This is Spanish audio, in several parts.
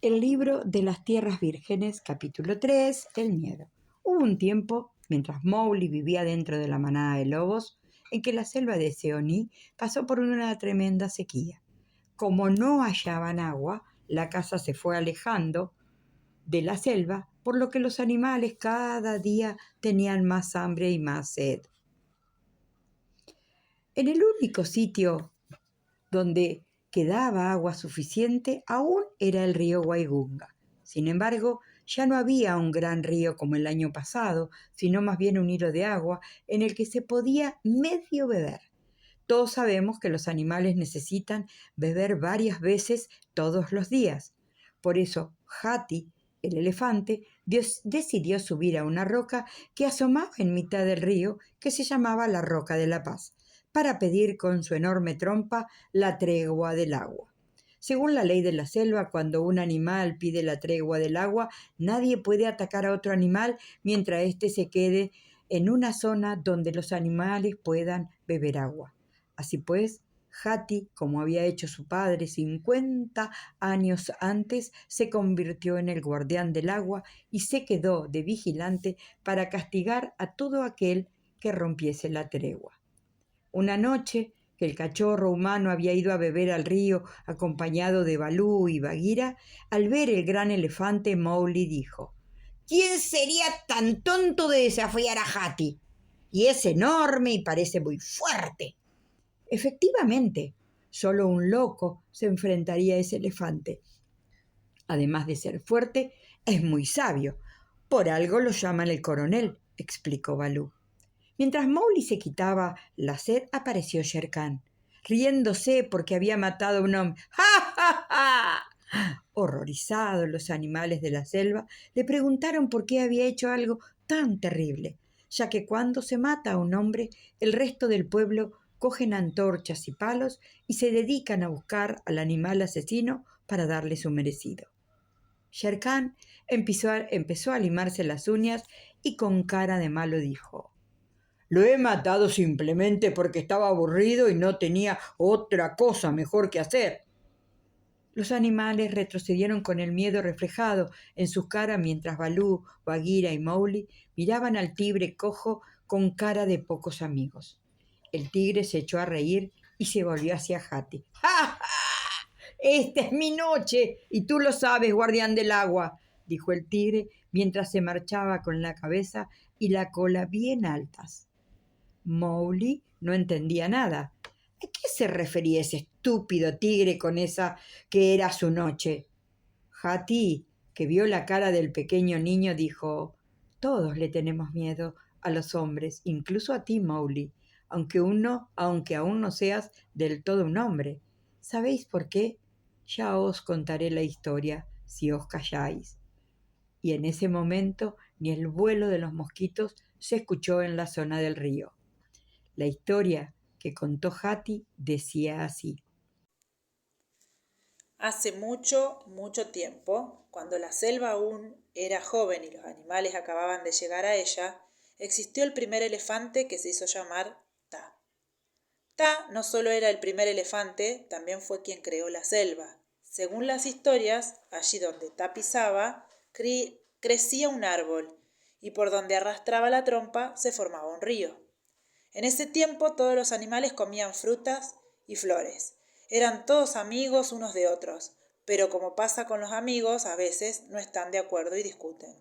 El libro de las tierras vírgenes, capítulo 3, el miedo. Hubo un tiempo, mientras Mowgli vivía dentro de la manada de lobos, en que la selva de Seoní pasó por una tremenda sequía. Como no hallaban agua, la casa se fue alejando de la selva, por lo que los animales cada día tenían más hambre y más sed. En el único sitio donde quedaba agua suficiente aún era el río Waigunga. Sin embargo, ya no había un gran río como el año pasado, sino más bien un hilo de agua en el que se podía medio beber. Todos sabemos que los animales necesitan beber varias veces todos los días. Por eso, Hati, el elefante, decidió subir a una roca que asomaba en mitad del río, que se llamaba la Roca de la Paz, para pedir con su enorme trompa la tregua del agua. Según la ley de la selva, cuando un animal pide la tregua del agua, nadie puede atacar a otro animal mientras éste se quede en una zona donde los animales puedan beber agua. Así pues, Hati, como había hecho su padre 50 años antes, se convirtió en el guardián del agua y se quedó de vigilante para castigar a todo aquel que rompiese la tregua. Una noche que el cachorro humano había ido a beber al río acompañado de Balú y Bagheera, al ver el gran elefante, Mowgli dijo: ¿Quién sería tan tonto de desafiar a Hati? Y es enorme y parece muy fuerte. Efectivamente, solo un loco se enfrentaría a ese elefante. Además de ser fuerte, es muy sabio. Por algo lo llaman el coronel, explicó Balú. Mientras Mowgli se quitaba la sed, apareció Shere Khan, riéndose porque había matado a un hombre. ¡Ja, ja, ja! Horrorizados los animales de la selva le preguntaron por qué había hecho algo tan terrible, ya que cuando se mata a un hombre, el resto del pueblo cogen antorchas y palos y se dedican a buscar al animal asesino para darle su merecido. Shere Khan empezó a limarse las uñas y con cara de malo dijo: lo he matado simplemente porque estaba aburrido y no tenía otra cosa mejor que hacer. Los animales retrocedieron con el miedo reflejado en sus caras mientras Balú, Bagheera y Mowgli miraban al tigre cojo con cara de pocos amigos. El tigre se echó a reír y se volvió hacia Hati. ¡Ja, ja! Esta es mi noche y tú lo sabes, guardián del agua, dijo el tigre mientras se marchaba con la cabeza y la cola bien altas. Mowgli no entendía nada. ¿A qué se refería ese estúpido tigre con esa que era su noche? Hati, que vio la cara del pequeño niño, dijo: todos le tenemos miedo a los hombres, incluso a ti, Mowgli, aunque aún no seas del todo un hombre. ¿Sabéis por qué? Ya os contaré la historia si os calláis. Y en ese momento ni el vuelo de los mosquitos se escuchó en la zona del río. La historia que contó Hati decía así: Hace mucho, mucho tiempo, cuando la selva aún era joven y los animales acababan de llegar a ella, existió el primer elefante que se hizo llamar Ta. Ta no solo era el primer elefante, también fue quien creó la selva. Según las historias, allí donde Ta pisaba, crecía un árbol, y por donde arrastraba la trompa se formaba un río. En ese tiempo todos los animales comían frutas y flores. Eran todos amigos unos de otros, pero como pasa con los amigos, a veces no están de acuerdo y discuten.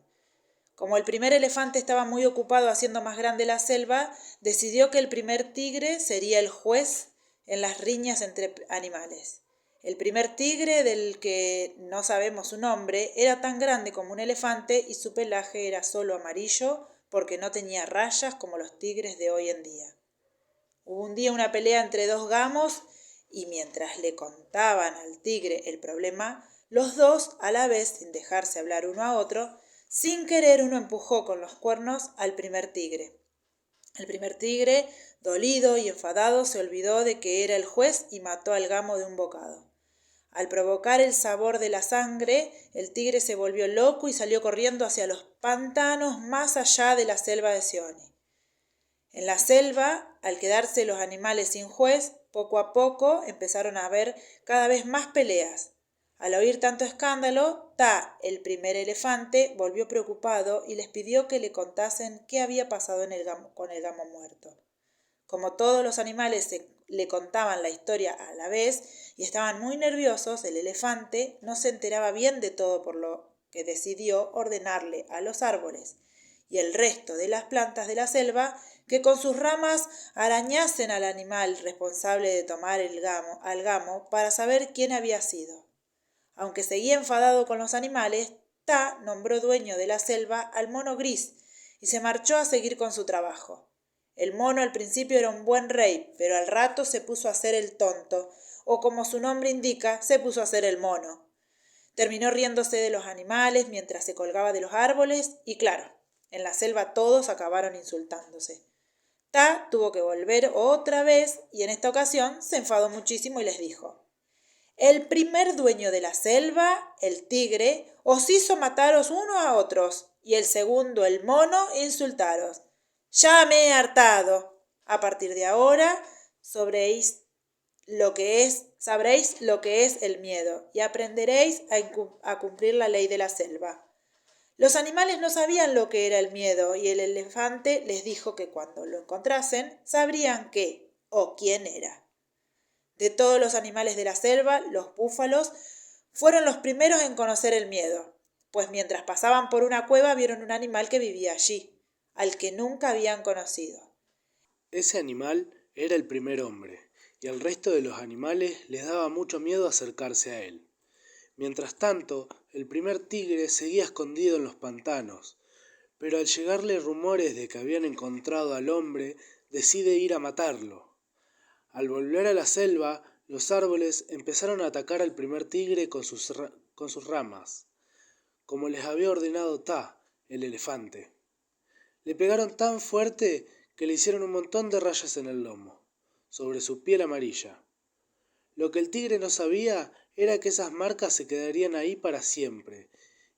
Como el primer elefante estaba muy ocupado haciendo más grande la selva, decidió que el primer tigre sería el juez en las riñas entre animales. El primer tigre, del que no sabemos su nombre, era tan grande como un elefante y su pelaje era solo amarillo porque no tenía rayas como los tigres de hoy en día. Hubo un día una pelea entre dos gamos y mientras le contaban al tigre el problema, los dos, a la vez, sin dejarse hablar uno a otro, sin querer uno empujó con los cuernos al primer tigre. El primer tigre, dolido y enfadado, se olvidó de que era el juez y mató al gamo de un bocado. Al provocar el sabor de la sangre, el tigre se volvió loco y salió corriendo hacia los pantanos más allá de la selva de Seoní. En la selva, al quedarse los animales sin juez, poco a poco empezaron a haber cada vez más peleas. Al oír tanto escándalo, Ta, el primer elefante, volvió preocupado y les pidió que le contasen qué había pasado con el gamo muerto. Como todos los animales le contaban la historia a la vez y estaban muy nerviosos, el elefante no se enteraba bien de todo, por lo que decidió ordenarle a los árboles y el resto de las plantas de la selva que con sus ramas arañasen al animal responsable de tomar al gamo para saber quién había sido. Aunque seguía enfadado con los animales, Ta nombró dueño de la selva al mono gris y se marchó a seguir con su trabajo. El mono al principio era un buen rey, pero al rato se puso a hacer el tonto, o como su nombre indica, se puso a hacer el mono. Terminó riéndose de los animales mientras se colgaba de los árboles y claro, en la selva todos acabaron insultándose. Ta tuvo que volver otra vez y en esta ocasión se enfadó muchísimo y les dijo: el primer dueño de la selva, el tigre, os hizo mataros unos a otros, y el segundo, el mono, insultaros. Ya me he hartado. A partir de ahora sabréis lo que es el miedo, y aprenderéis a cumplir la ley de la selva. Los animales no sabían lo que era el miedo, y el elefante les dijo que cuando lo encontrasen sabrían qué o quién era. De todos los animales de la selva, los búfalos fueron los primeros en conocer el miedo, pues mientras pasaban por una cueva vieron un animal que vivía allí, al que nunca habían conocido. Ese animal era el primer hombre, y al resto de los animales les daba mucho miedo acercarse a él. Mientras tanto, el primer tigre seguía escondido en los pantanos, pero al llegarle rumores de que habían encontrado al hombre, decide ir a matarlo. Al volver a la selva, los árboles empezaron a atacar al primer tigre con sus ramas, como les había ordenado Ta, el elefante. Le pegaron tan fuerte que le hicieron un montón de rayas en el lomo, sobre su piel amarilla. Lo que el tigre no sabía era que esas marcas se quedarían ahí para siempre,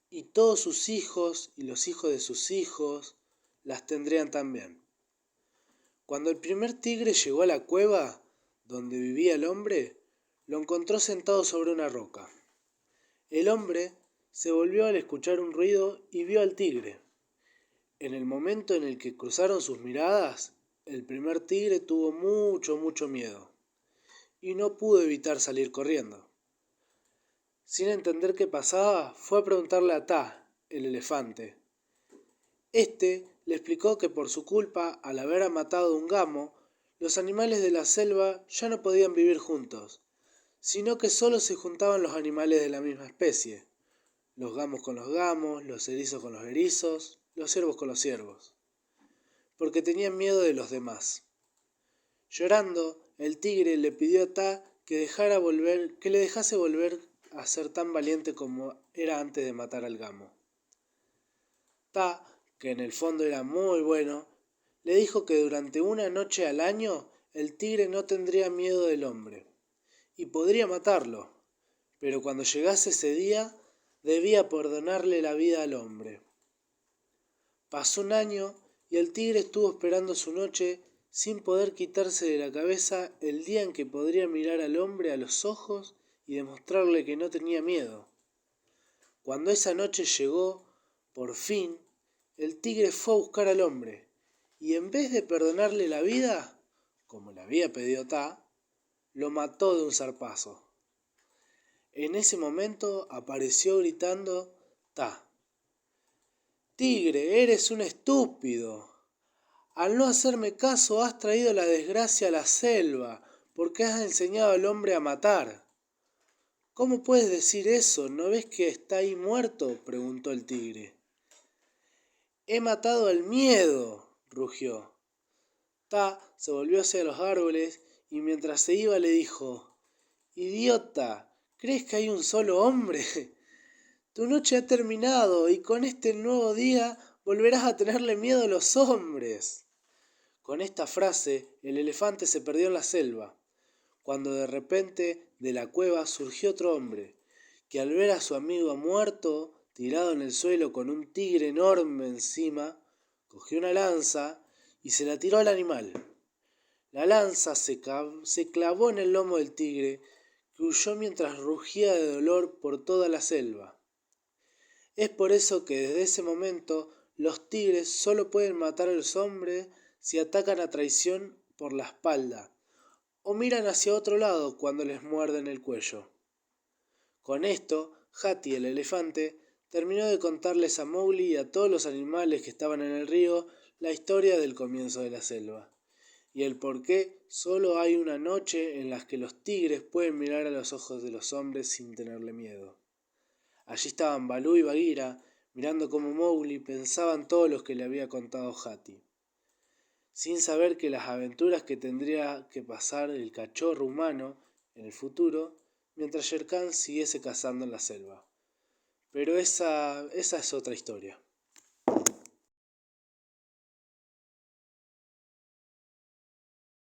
y todos sus hijos y los hijos de sus hijos las tendrían también. Cuando el primer tigre llegó a la cueva donde vivía el hombre, lo encontró sentado sobre una roca. El hombre se volvió al escuchar un ruido y vio al tigre. En el momento en el que cruzaron sus miradas, el primer tigre tuvo mucho miedo y no pudo evitar salir corriendo. Sin entender qué pasaba, fue a preguntarle a Ta, el elefante. Este le explicó que por su culpa, al haber matado un gamo, los animales de la selva ya no podían vivir juntos, sino que solo se juntaban los animales de la misma especie, los gamos con los gamos, los erizos con los erizos, los ciervos con los ciervos, porque tenían miedo de los demás. Llorando, el tigre le pidió a Ta que le dejase volver a ser tan valiente como era antes de matar al gamo. Ta, que en el fondo era muy bueno, le dijo que durante una noche al año el tigre no tendría miedo del hombre y podría matarlo, pero cuando llegase ese día debía perdonarle la vida al hombre. Pasó un año y el tigre estuvo esperando su noche sin poder quitarse de la cabeza el día en que podría mirar al hombre a los ojos y demostrarle que no tenía miedo. Cuando esa noche llegó, por fin, el tigre fue a buscar al hombre y en vez de perdonarle la vida, como le había pedido Ta, lo mató de un zarpazo. En ese momento apareció gritando Ta: «Tigre, eres un estúpido. Al no hacerme caso has traído la desgracia a la selva porque has enseñado al hombre a matar». «¿Cómo puedes decir eso? ¿No ves que está ahí muerto?», preguntó el tigre. «He matado al miedo», rugió. Ta se volvió hacia los árboles y mientras se iba le dijo: «Idiota, ¿crees que hay un solo hombre? Tu noche ha terminado y con este nuevo día volverás a tenerle miedo a los hombres». Con esta frase, el elefante se perdió en la selva, cuando de repente de la cueva surgió otro hombre, que al ver a su amigo muerto, tirado en el suelo con un tigre enorme encima, cogió una lanza y se la tiró al animal. La lanza se clavó en el lomo del tigre, que huyó mientras rugía de dolor por toda la selva. Es por eso que desde ese momento los tigres solo pueden matar a los hombres si atacan a traición por la espalda o miran hacia otro lado cuando les muerden el cuello. Con esto, Hati el elefante terminó de contarles a Mowgli y a todos los animales que estaban en el río la historia del comienzo de la selva, y el por qué solo hay una noche en la que los tigres pueden mirar a los ojos de los hombres sin tenerle miedo. Allí estaban Balú y Bagheera, mirando cómo Mowgli pensaba en todo lo que le había contado Hati, sin saber que las aventuras que tendría que pasar el cachorro humano en el futuro, mientras Shere Khan siguiese cazando en la selva. Pero esa es otra historia.